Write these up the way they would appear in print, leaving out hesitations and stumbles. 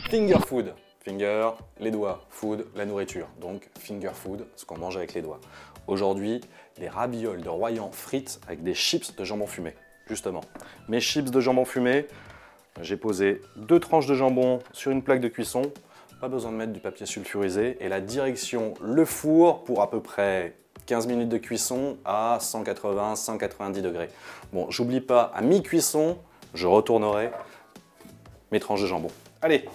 Finger food. Finger, les doigts. Food, la nourriture. Donc finger food, ce qu'on mange avec les doigts. Aujourd'hui, les ravioles de Royan frites avec des chips de jambon fumé. Justement, mes chips de jambon fumé, j'ai posé 2 tranches de jambon sur une plaque de cuisson. Pas besoin de mettre du papier sulfurisé. Et la direction, le four pour à peu près 15 minutes de cuisson à 180-190 degrés. Bon, j'oublie pas, à mi-cuisson, je retournerai mes tranches de jambon. Allez!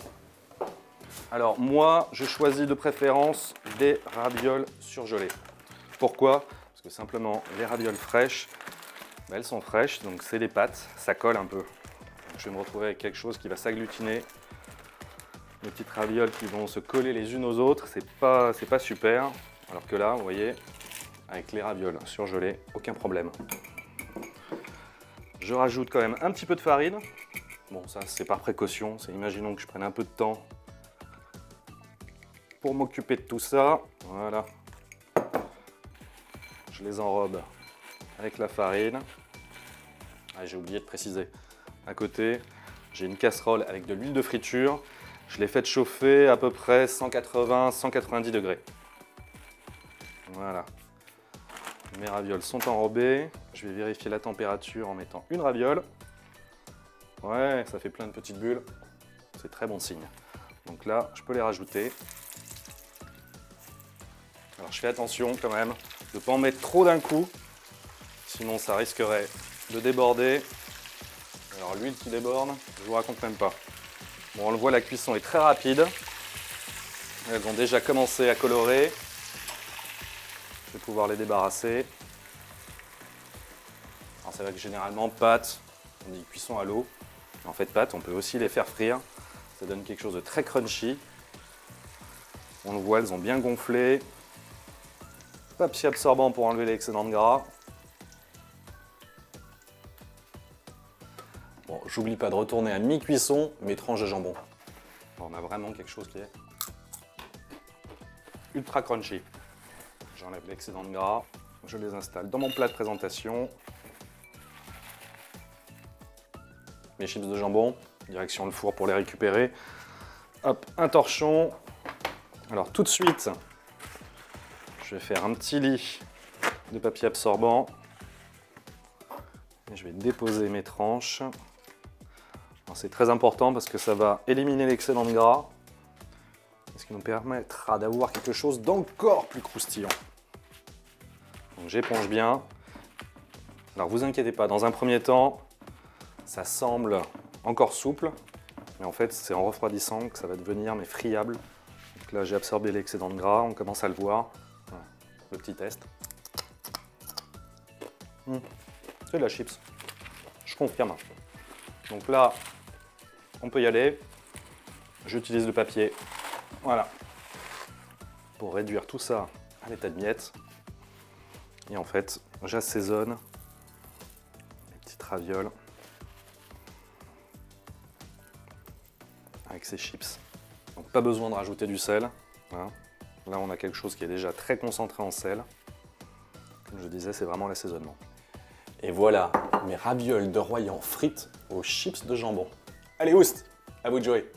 Alors moi, je choisis de préférence des ravioles surgelées. Pourquoi? Parce que simplement, les ravioles fraîches, elles sont fraîches, donc c'est des pâtes, ça colle un peu. Donc, je vais me retrouver avec quelque chose qui va s'agglutiner. Les petites ravioles qui vont se coller les unes aux autres, c'est pas super. Alors que là, vous voyez, avec les ravioles surgelées, aucun problème. Je rajoute quand même un petit peu de farine. Bon, ça c'est par précaution, imaginons que je prenne un peu de temps pour m'occuper de tout ça. Voilà. Je les enrobe avec la farine. Ah, j'ai oublié de préciser. À côté, j'ai une casserole avec de l'huile de friture. Je l'ai faite chauffer à peu près 180-190 degrés. Voilà. Mes ravioles sont enrobées. Je vais vérifier la température en mettant une raviole. Ouais, ça fait plein de petites bulles. C'est très bon signe. Donc là, je peux les rajouter. Alors je fais attention quand même de ne pas en mettre trop d'un coup. Sinon ça risquerait de déborder. Alors l'huile qui déborde, je vous raconte même pas. Bon, on le voit, la cuisson est très rapide. Elles ont déjà commencé à colorer. Je vais pouvoir les débarrasser. Alors c'est vrai que généralement, pâtes, on dit cuisson à l'eau. En fait, pâtes, on peut aussi les faire frire. Ça donne quelque chose de très crunchy. On le voit, elles ont bien gonflé. Papier absorbant pour enlever l'excédent de gras. Bon, j'oublie pas de retourner à mi-cuisson mes tranches de jambon. Bon, on a vraiment quelque chose qui est ultra crunchy. J'enlève l'excédent de gras, je les installe dans mon plat de présentation. Mes chips de jambon, direction le four pour les récupérer. Hop, un torchon. Alors tout de suite, je vais faire un petit lit de papier absorbant. Et je vais déposer mes tranches. C'est très important parce que ça va éliminer l'excédent de gras. Ce qui nous permettra d'avoir quelque chose d'encore plus croustillant. Donc j'éponge bien. Alors vous inquiétez pas, dans un premier temps, ça semble encore souple. Mais en fait, c'est en refroidissant que ça va devenir mais friable. Donc là, j'ai absorbé l'excédent de gras, on commence à le voir. Voilà, le petit test. C'est de la chips. Je confirme. Donc là, on peut y aller. J'utilise le papier. Voilà. Pour réduire tout ça à l'état de miettes. Et en fait, j'assaisonne les petites ravioles avec ces chips. Donc pas besoin de rajouter du sel. Voilà. Là, on a quelque chose qui est déjà très concentré en sel. Comme je disais, c'est vraiment l'assaisonnement. Et voilà, mes ravioles de Royan frites aux chips de jambon. Allez, oust, à vous de jouer!